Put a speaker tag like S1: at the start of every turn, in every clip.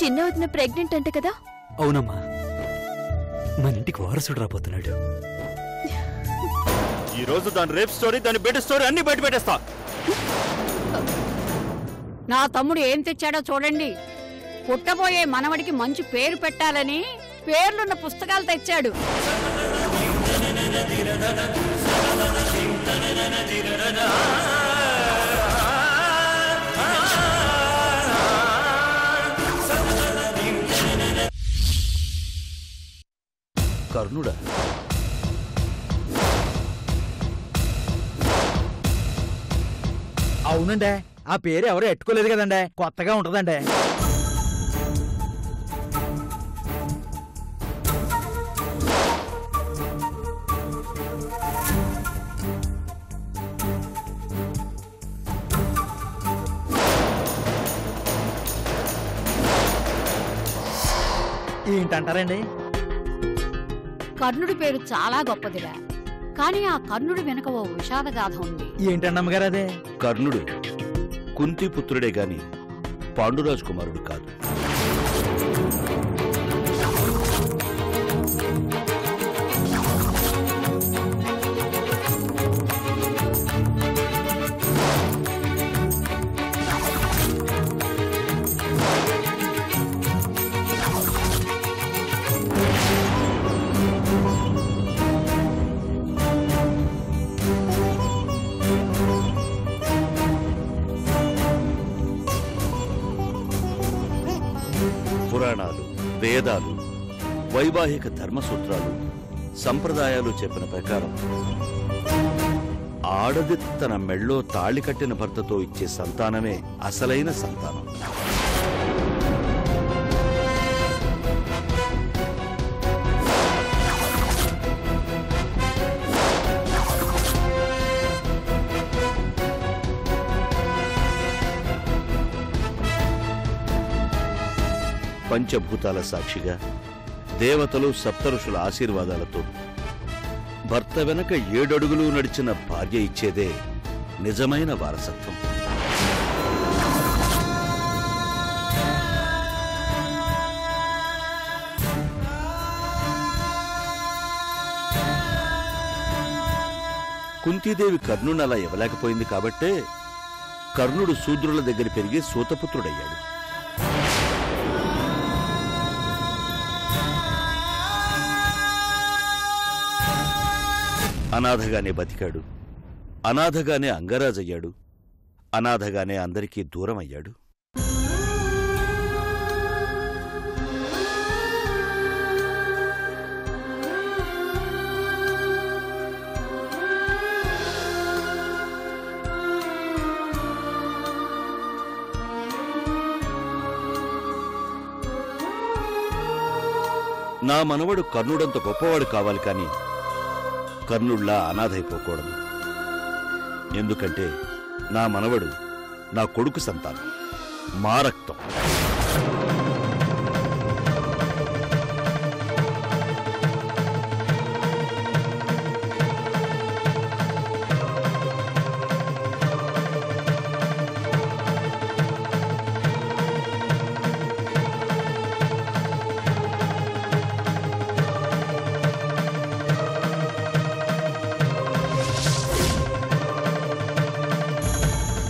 S1: చిన్న వదిన ప్రెగ్నెంట్ అంట కదా?
S2: అవునమ్మా, మన ఇంటికి వారసుడు రాబోతున్నాడు.
S3: ఈ రోజు దాని రేప్ స్టోరీ, దాని బెడ్ స్టోరీ అన్ని బయట పెట్టేస్తా.
S4: నా తమ్ముడు ఏం తెచ్చాడో చూడండి. పుట్టబోయే మనవడికి మంచి పేరు పెట్టాలని పేర్లున్న పుస్తకాలు తెచ్చాడు.
S3: కర్ణుడా?
S5: అవునండి, ఆ పేరు ఎవరు ఎట్టుకోలేదు కదండి, కొత్తగా ఉంటదండి. ఏంటంటారండి?
S4: కర్ణుడి పేరు చాలా గొప్పదిరా, కానీ ఆ కర్ణుడి వెనక ఓ విషాద గాథ ఉంది.
S5: ఏంటండి అమ్మగారు అదే?
S3: కర్ణుడు కుంతి పుత్రుడే గాని పాండురాజు కుమారుడు కాదు. పురాణాలు, వేదాలు, వైవాహిక ధర్మసూత్రాలు, సంప్రదాయాలు చెప్పిన ప్రకారం ఆడది తన మెళ్ళో తాళి కట్టిన భర్తతో ఇచ్చే సంతానమే అసలైన సంతానం. పంచభూతాల సాక్షిగా దేవతలు సప్తఋషుల ఆశీర్వాదాలతో భర్త వెనక 7 అడుగులు నడిచిన భార్య ఇచ్చేదే నిజమైన వారసత్వం. కుంతీదేవి కర్ణుని అలా ఇవ్వలేకపోయింది కాబట్టే కర్ణుడు శూద్రుల దగ్గర పెరిగి సూతపుత్రుడయ్యాడు. అనాథగానే బతికాడు, అనాథగానే అంగరాజయ్యాడు, అనాథగానే అందరికీ దూరం అయ్యాడు. నా మనవడు కర్ణుడంత గొప్పవాడు కావాలి కాని కర్ణుళ్లా అనాథైపోకూడదు. ఎందుకంటే నా మనవడు నా కొడుకు సంతానం, మా రక్తం.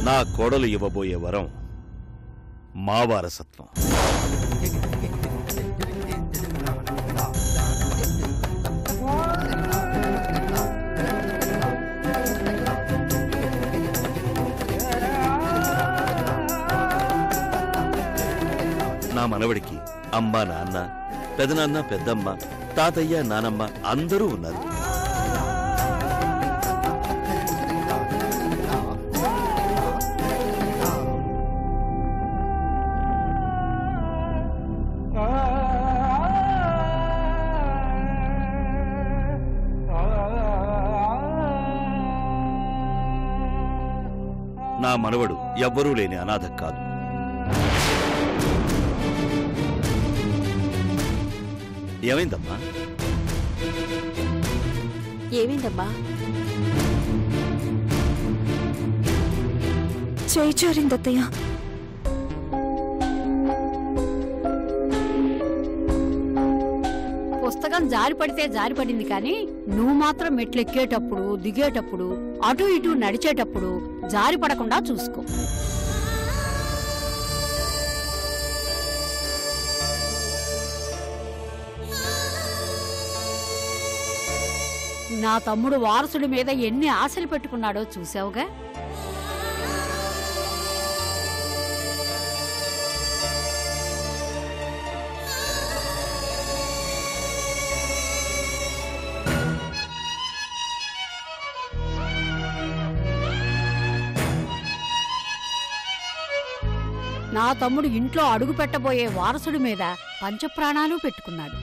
S3: నా కోడలు ఇవ్వబోయే వరం మా వారసత్వం. నా మనవడికి అమ్మ, నాన్న, పెదనాన్న, పెద్దమ్మ, తాతయ్య, నానమ్మ అందరూ ఉన్నారు. నా మనవడు ఎవ్వరూ లేని అనాథ కాదు. ఏమైందమ్మా?
S1: ఏమైందమ్మా? చేయి జారిందత్తయ్య.
S4: పుస్తకం జారిపడితే జారిపడింది కానీ నువ్వు మాత్రం మెట్లెక్కేటప్పుడు దిగేటప్పుడు అటు ఇటు నడిచేటప్పుడు జారిపడకుండా చూసుకో. నా తమ్ముడు వారసుడి మీద ఎన్ని ఆశలు పెట్టుకున్నాడో చూసావుగా. నా తమ్ముడు ఇంట్లో అడుగు పెట్టబోయే వారసుడి మీద పంచప్రాణాలు పెట్టుకున్నాడు.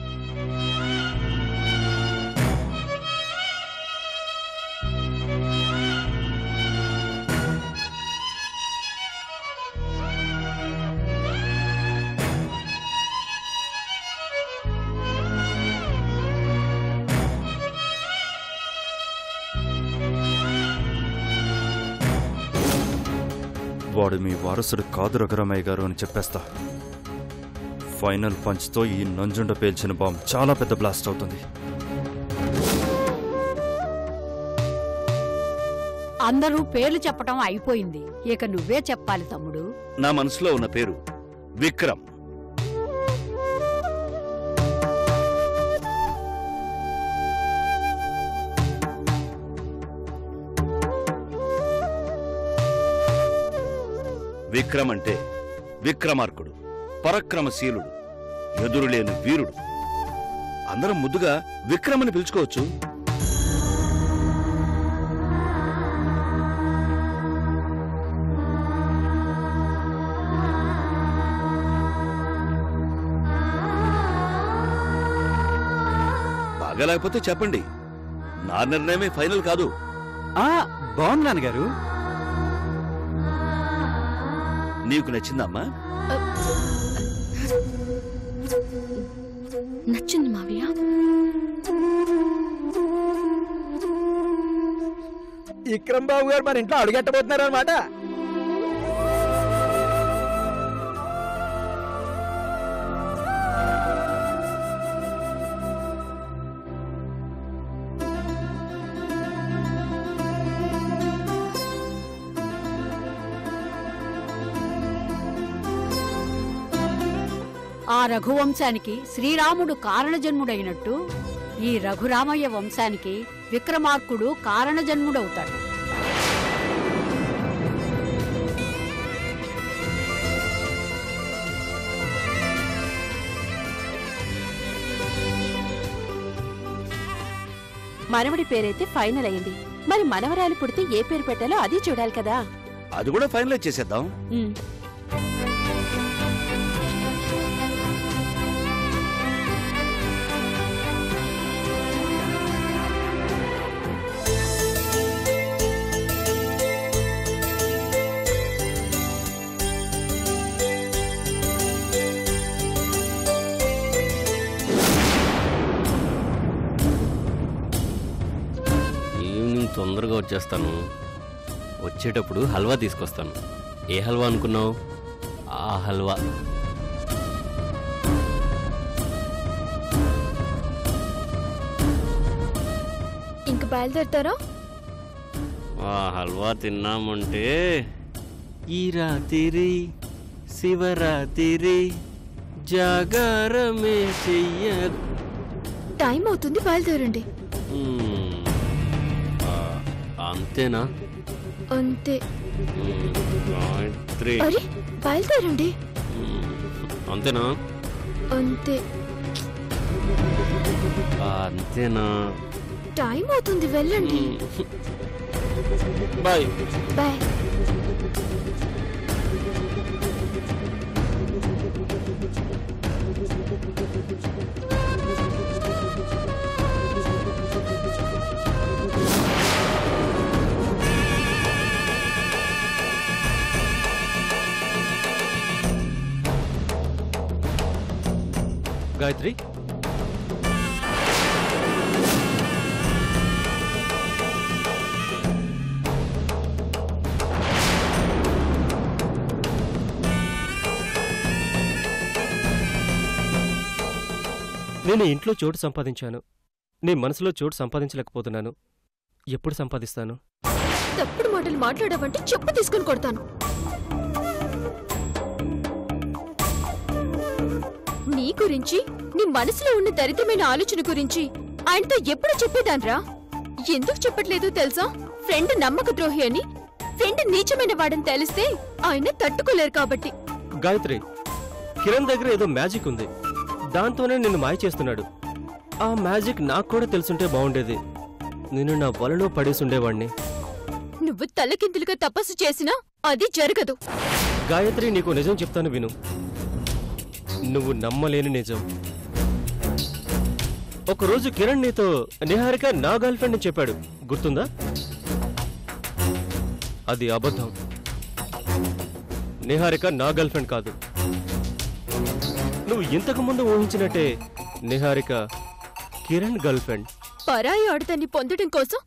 S6: వాడు మీ వారసుడు కాదు రఘురామయ్య గారు అని చెప్పేస్తా. ఫైనల్ పంచ్తో ఈ నంజుండ పేల్చిన బాంబ్ చాలా పెద్ద బ్లాస్ట్ అవుతుంది.
S4: అందరూ పేర్లు చెప్పటం అయిపోయింది, ఇక నువ్వే చెప్పాలి తమ్ముడు.
S3: నా మనసులో ఉన్న పేరు విక్రమ్. విక్రమ్ అంటే విక్రమార్కుడు, పరక్రమశీలుడు, ఎదురులేని వీరుడు. అందరం ముద్దుగా విక్రమ్ అని పిలుచుకోవచ్చు. బాగా లేకపోతే చెప్పండి, నా నిర్ణయమే ఫైనల్ కాదు.
S2: బాగుంది నాన్నగారు.
S3: నీకు నచ్చిందమ్మా?
S1: నచ్చింది మావయ్య.
S5: విక్రమ్ బాబు గారు మన ఇంట్లో అడుగెట్టబోతున్నారు అనమాట.
S4: ఆ రఘువంశానికి శ్రీరాముడు కారణజన్ముడైనట్టు ఈ రఘురామయ్య వంశానికి విక్రమార్కుడు కారణజన్ముడవుతాడు.
S1: మనవడి పేరైతే ఫైనల్ అయింది, మరి మనవరాలు పుడితే ఏ పేరు పెట్టాలో అది చూడాలి కదా.
S3: అది కూడా ఫైనలైజ్ చేసేద్దాం.
S7: తొందరగా వచ్చేస్తాను. వచ్చేటప్పుడు హల్వా తీసుకొస్తాను. ఏ హల్వా అనుకున్నావు? ఆ హల్వా.
S1: ఇంక బయలుదేరుతారా?
S7: ఆ హల్వా తిన్నామంటే ఈ రాత్రి శివరాత్రి జాగారమే చెయ్య.
S1: టైం అవుతుంది, బయలుదేరండి.
S7: అంతేనా?
S1: అంతే.
S7: గాయత్రి,
S1: అరే బయలుదేరండి.
S7: అంతేనా?
S1: అంతే.
S7: అంతేనా?
S1: టైం అవుతుంది, వెళ్ళండి.
S7: Bye
S1: bye.
S2: గాయత్రి,
S8: నేను ఇంట్లో చోటు సంపాదించాను, నీ మనసులో చోటు సంపాదించలేకపోతున్నాను. ఎప్పుడు సంపాదిస్తాను?
S9: తప్పుడు మాటలు మాట్లాడావంటే చెప్పు తీసుకుని కొడతాను. నీ గురించి, నీ మనసులో ఉన్న దరిద్రమైన ఆలోచన గురించి ఆయనతో ఎప్పుడు చెప్పేదాన్రా? ఎందుకు చెప్పట్లేదు తెలుసా? ఫ్రెండ్ నమ్మక ద్రోహి అని, ఫ్రెండ్ నీచమైన వాడని తెలిస్తే ఆయన తట్టుకోలేరు కాబట్టి.
S8: గాయత్రి, కిరణ్ దగ్గర ఏదో మ్యాజిక్ ఉంది, దాంతోనే నిన్ను మాయ చేస్తున్నాడు. ఆ మ్యాజిక్ నాకు కూడా తెలుసుంటే బాగుండేది. నేను నా వలలో పడేసుండేవాణ్ణి.
S9: నువ్వు తలకిందులుగా తపస్సు చేసినా అది జరగదు.
S8: గాయత్రి, నీకు నిజం చెప్తాను విను. నువ్వు నమ్మలేని నిజం. ఒకరోజు కిరణ్ నీతో నిహారిక నా గర్ల్ ఫ్రెండ్ అని చెప్పాడు, గుర్తుందా? అది అబద్ధం. నిహారిక నా గర్ల్ ఫ్రెండ్ కాదు. నువ్వు ఇంతకు ముందు ఊహించినట్టే నిహారిక కిరణ్ గర్ల్ ఫ్రెండ్.
S9: పరాయి ఆడదాన్ని పొందడం కోసం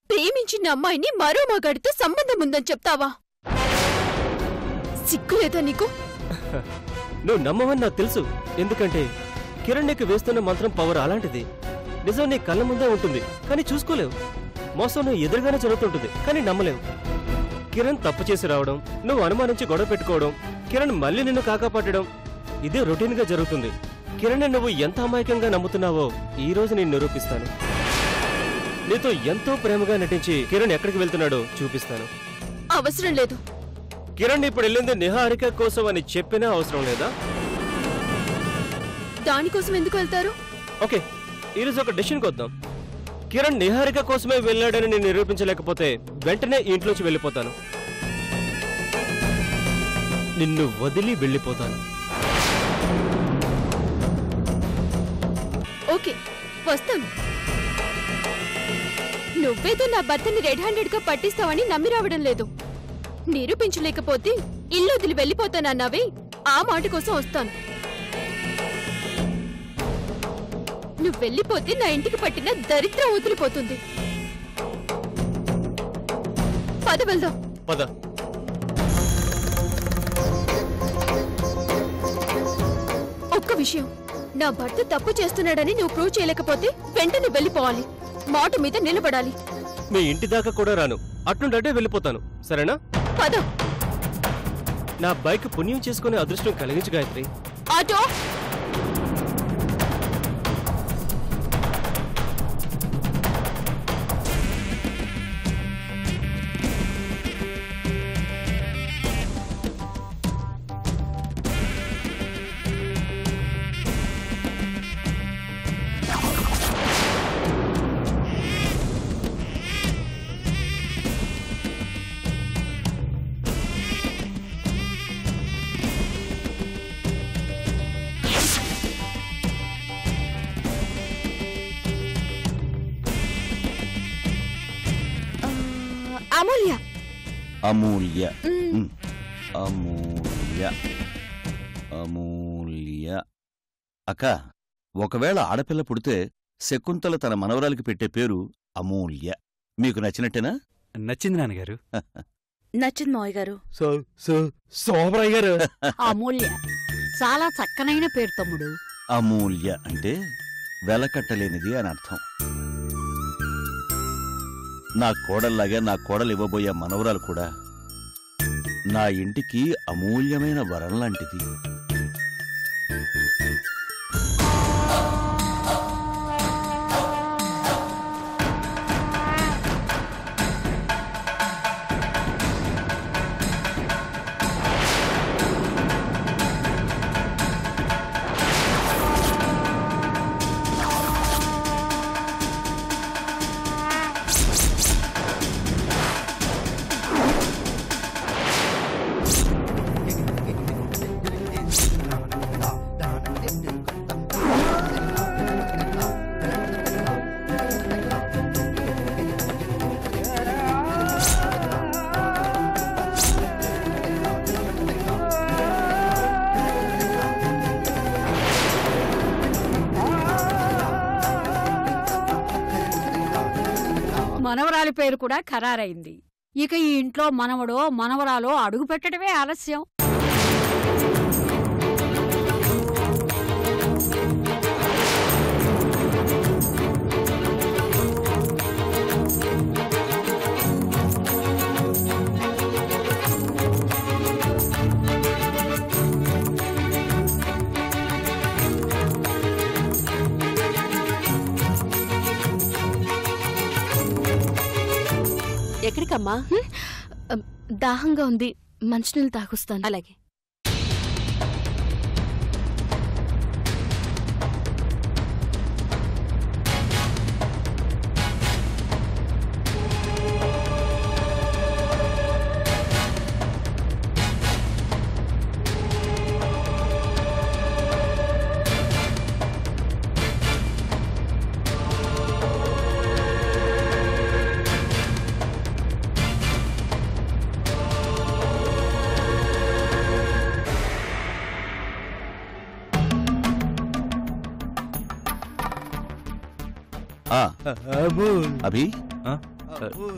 S9: ప్రేమించిన అమ్మాయిని మరో మగాడితో సంబంధం ఉందని చెప్తావా? సిగ్గులేదా నీకు?
S8: నువ్వు నమ్మవని నాకు తెలుసు. ఎందుకంటే కిరణ్ నీకు వేస్తున్న మంత్రం పవర్ అలాంటిది. నిజం నీ కళ్ళ ముందే ఉంటుంది, కానీ చూసుకోలేవు. మోసం నువ్వు ఎదురుగానే జరుగుతుంటుంది, కానీ నమ్మలేవు. కిరణ్ తప్పు చేసి రావడం, నువ్వు అనుమానించి గొడవ పెట్టుకోవడం, కిరణ్ మళ్ళీ నిన్ను కాకాపట్టడం, ఇదే రొటీన్ గా జరుగుతుంది. కిరణ్ నువ్వు ఎంత అమాయకంగా నమ్ముతున్నావో ఈ రోజు నేను నిరూపిస్తాను. నీతో ఎంతో ప్రేమగా నటించి కిరణ్ ఎక్కడికి వెళ్తున్నాడో చూపిస్తాను.
S9: అవసరం లేదు.
S8: కిరణ్ ఇప్పుడు వెళ్ళింది నిహారిక కోసం అని చెప్పినా అవసరం లేదా?
S9: దానికోసం ఎందుకు వెళ్తారు?
S8: ఓకే, ఈరోజు ఒక డెసిషన్కి వద్దాం. కిరణ్ నిహారిక కోసమే వెళ్ళాడని నేను నిరూపించలేకపోతే వెంటనే ఈ ఇంట్లోంచి వెళ్ళిపోతాను. నిన్ను వదిలి వెళ్ళిపోతాను.
S9: ఓకే, వస్తాను. నువ్వేదో నా భర్తని రెడ్ హ్యాండెడ్ గా పట్టిస్తావని నమ్మి రావడం లేదు. నిరూపించలేకపోతే ఇల్లు వదిలి వెళ్ళిపోతానన్నావే, ఆ మాట కోసం వస్తాను. నువ్వు వెళ్ళిపోతే నా ఇంటికి పట్టిన దరిద్రం వదిలిపోతుంది. పద వెళ్దాం.
S8: పద.
S9: ఒక్క విషయం, నా భర్త తప్పు చేస్తున్నాడని నువ్వు ప్రూవ్ చేయలేకపోతే వెంటనే వెళ్ళిపోవాలి. మాట మీద నిలబడాలి.
S8: మీ ఇంటి దాకా కూడా రాను, అట్నుంటే వెళ్ళిపోతాను. సరేనా?
S9: పద.
S8: నా బైక్ పుణ్యం చేసుకునే అదృష్టం కలిగించు గాయత్రి.
S9: ఆటో. అమూల్య.
S3: అమూల్య. అమూల్య. అమూల్య. అక్క, ఒకవేళ ఆడపిల్ల పుడితే శకుంతల తన మనవరాలికి పెట్టే పేరు అమూల్య. మీకు నచ్చినట్టేనా?
S2: నచ్చింది నాన్నగారు.
S1: నచ్చింది మావయ్య గారు.
S5: సోమరాయ్ గారు.
S4: అమూల్య చాలా చక్కనైన పేరు తమ్ముడు.
S3: అమూల్య అంటే వెలకట్టలేనిది అని అర్థం. నా కోడల్లాగా నా కోడలు ఇవ్వబోయే మనవరాలు కూడా నా ఇంటికి అమూల్యమైన వరం లాంటిది.
S4: మనవరాలి పేరు కూడా ఖరారైంది. ఇక ఈ ఇంట్లో మనవడో మనవరాలో అడుగు పెట్టడమే ఆలస్యం.
S1: ఎక్కడికమ్మా?
S9: దాహంగా ఉంది, మంచినీళ్ళు తాగుస్తాను.
S1: అలాగే.
S3: అభి,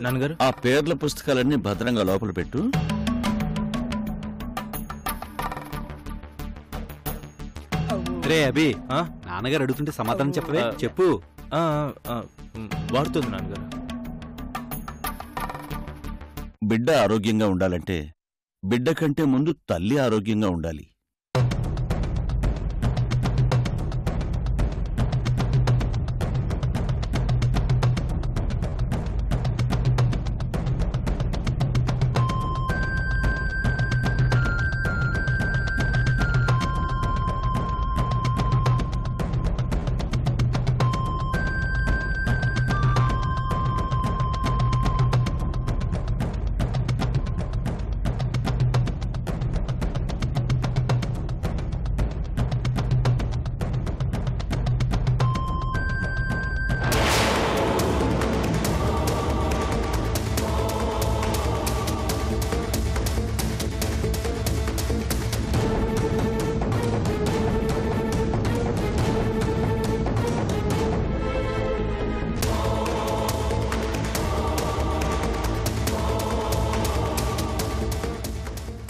S5: నాన్నగారు,
S3: ఆ పేర్ల పుస్తకాలన్నీ భద్రంగా లోపల పెట్టు.
S2: రే అభి, నాన్నగారు అడుగుతుంటే సమాధానం చెప్పవే. చెప్పు.
S6: వాడుతుంది నాన్నగారు.
S3: బిడ్డ ఆరోగ్యంగా ఉండాలంటే బిడ్డ కంటే ముందు తల్లి ఆరోగ్యంగా ఉండాలి.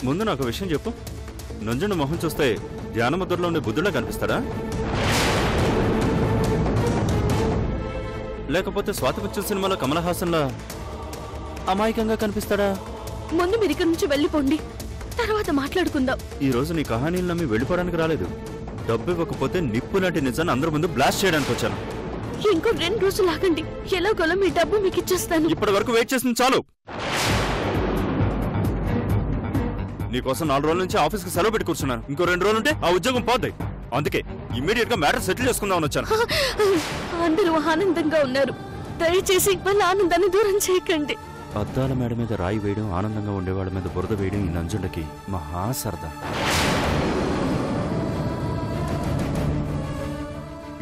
S6: ముందు నాకు విషయం చెప్పు. నంజుండ మొహం చూస్తే ధ్యానముద్రలో ఉండే బుద్ధులా కనిపిస్తాడా, లేకపోతే స్వాతిపుచ్చం సినిమాలో కమల్ హాసన్లా అమాయకంగా కనిపిస్తాడా?
S9: ముందు మీరు ఇక్కడి నుంచి వెళ్ళిపోండి, తర్వాత మాట్లాడుకుందాం.
S6: ఈ రోజు నీ కహానీలు నమ్మి వెళ్ళిపోవడానికి రాలేదు. డబ్బు ఇవ్వకపోతే నిప్పు లాంటి నిజాన్ని అందరి ముందు బ్లాస్ట్ చేయడానికి వచ్చాను.
S9: ఇంకో 2 రోజులు ఆగండి, ఎలాగోలా మీ డబ్బు మీకు ఇచ్చేస్తాను.
S6: ఇప్పటి వరకు వెయిట్ చేసింది చాలు. నీకోసం 4 రోజుల నుంచి ఆఫీస్కి సెలవు పెట్టి కూర్చున్నాను. ఇంకో 2 రోజులుంటే ఆ ఉద్యోగం పోద్ది. అందుకే ఇమ్మీడియట్ గా మ్యాటర్ సెటిల్ చేసుకుందామని వచ్చాను.
S9: అందరూ ఆనందంగా ఉన్నారు, దయచేసి వాళ్ళ ఆనందాన్ని దూరం చేయకండి.
S6: అద్దాల మేడ మీద రాయి వేయడం, ఆనందంగా ఉండేవాళ్ళ మీద బురద వేయడం ఈ నంజుండకి మహా సరదా.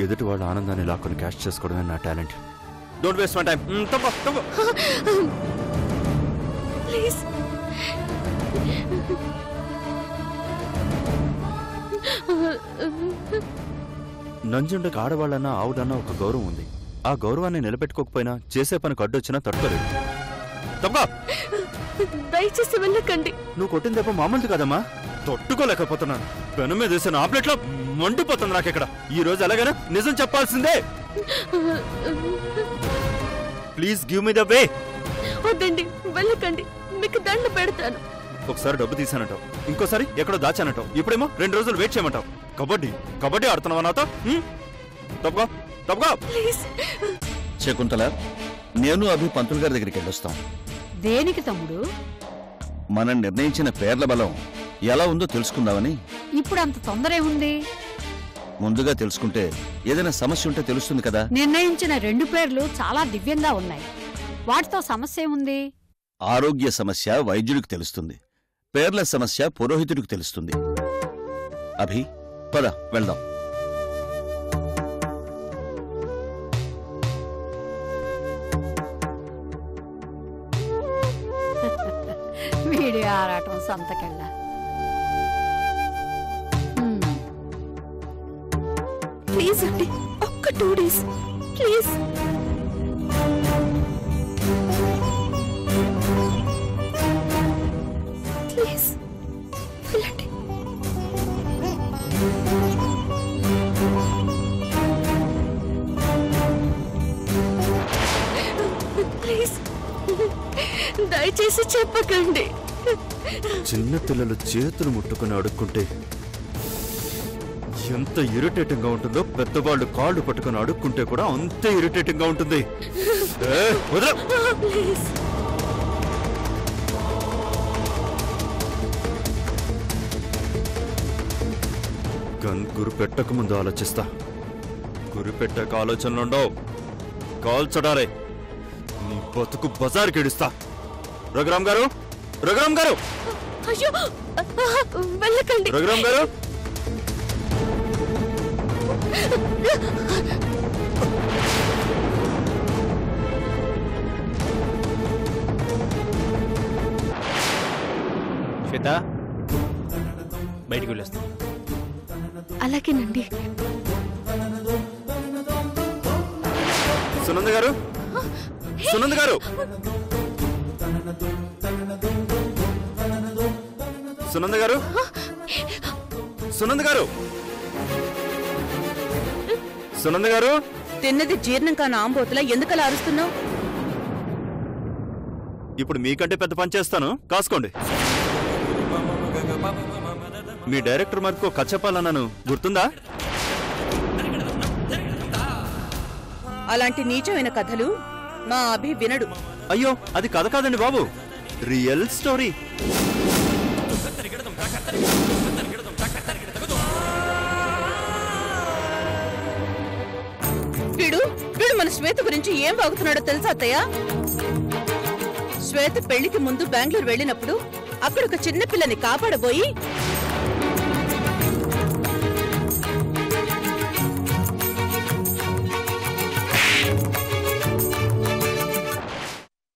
S6: ఎదుటి వాళ్ళ ఆనందాన్ని లాక్కుని క్యాష్ చేసుకోవడమే నా talent. Don't waste my time.
S9: Please.
S6: నంజుండకి ఆడవాళ్ళన్నా ఆవుడన్నా ఒక గౌరవం ఉంది. ఆ గౌరవాన్ని నిలబెట్టుకోకపోయినా చేసే పనికి అడ్డొచ్చినా తట్టుకోలేదు. తప్పగా
S9: దయచేసి వెళ్ళకండి.
S6: నువ్వు కొట్టిన దెబ్బ మామూలుది కదమ్మా, తట్టుకోలేకపోతున్నాను. పెను మీద వేసిన ఆప్లెట్లో మండిపోతుంది నాకెక్కడ. ఈ రోజు ఎలాగైనా నిజం చెప్పాల్సిందే. Please give me the way.
S9: వద్దండి, వెళ్ళకండి, మీకు దండ పెడతాను.
S6: ఒకసారి డబ్బు తీసానంటావు, ఇంకోసారి ఎక్కడో దాచానంటావు, ఇప్పుడేమో 2 రోజులు వెయిట్ చేయమంటావు. కబడ్డీ ఆడుతున్నావా నాతో? తప్పుగా తప్పుగా.
S3: శకుంతల, నేను అభి పంతులు గారి దగ్గరికి వెళ్ళొస్తాం.
S4: దేనికి తమ్ముడు?
S3: మనం నిర్ణయించిన పేర్ల బలం ఎలా ఉందో తెలుసుకుందామని.
S4: ఇప్పుడు అంత తొందర ఏముంది?
S3: ముందుగా తెలుసుకుంటే ఏదైనా సమస్య ఉంటే తెలుస్తుంది కదా.
S4: నిర్ణయించిన 2 పేర్లు చాలా దివ్యంగా ఉన్నాయి, వాటితో సమస్య ఏముంది?
S3: ఆరోగ్య సమస్య వైద్యుడికి తెలుస్తుంది, పేర్ల సమస్య పురోహితుడికి తెలుస్తుంది. అభి, పద వెళ్దాం.
S4: వీడి ఆరాటం సంతకెళ్ళ.
S9: ప్లీజ్ అండి, ఒక్క 2 డేస్ ప్లీజ్. ప్లీజ్ వెళ్ళండి. ప్లీజ్ దయచేసి చెప్పకండి.
S6: చిన్న పిల్లలు చేతులు ముట్టుకుని అడుక్కుంటే ఎంత ఇరిటేటింగ్ గా ఉంటుందో, పెద్దవాళ్ళు కాళ్ళు పట్టుకుని అడుక్కుంటే కూడా అంతే ఇరిటేటింగ్ గా ఉంటుంది.
S9: ప్లీజ్.
S6: గన్ గురి పెట్టక ముందు ఆలోచిస్తా. గురి పెట్టక ఆలోచనలుండవు, కాల్చడాలే. నీ బతుకు బజార్కి ఇడుస్తా. రఘురామ్ గారు, రఘురామ్ గారు,
S9: అయ్యో వెళ్ళకండి.
S6: రఘురామ్ గారు.
S8: శ్వేత బయటికి వెళ్ళేస్తా.
S9: అలాగేనండి.
S6: సునంద గారు, సునంద గారు, సునంద గారు, సునంద గారు, సునంద గారు.
S1: తిన్నది జీర్ణం కాని ఆంబోతులా ఎందుకలా అరుస్తున్నావు?
S6: ఇప్పుడు మీకంటే పెద్ద పని చేస్తాను, కాసుకోండి. మీ డైరెక్టర్ మరికో కథ చెప్పాలన్నాను, గుర్తుందా?
S1: అలాంటి నీచమైన కథలు మా అభి వినడు.
S6: అయ్యో, అది కథ కాదండి బాబు, రియల్ స్టోరీ.
S1: వీడు వీడు మన శ్వేత గురించి ఏం బాగుతున్నాడో తెలుసా అత్తయ్య? శ్వేత పెళ్లికి ముందు బెంగళూరు వెళ్ళినప్పుడు అక్కడ ఒక చిన్న పిల్లని కాపాడబోయి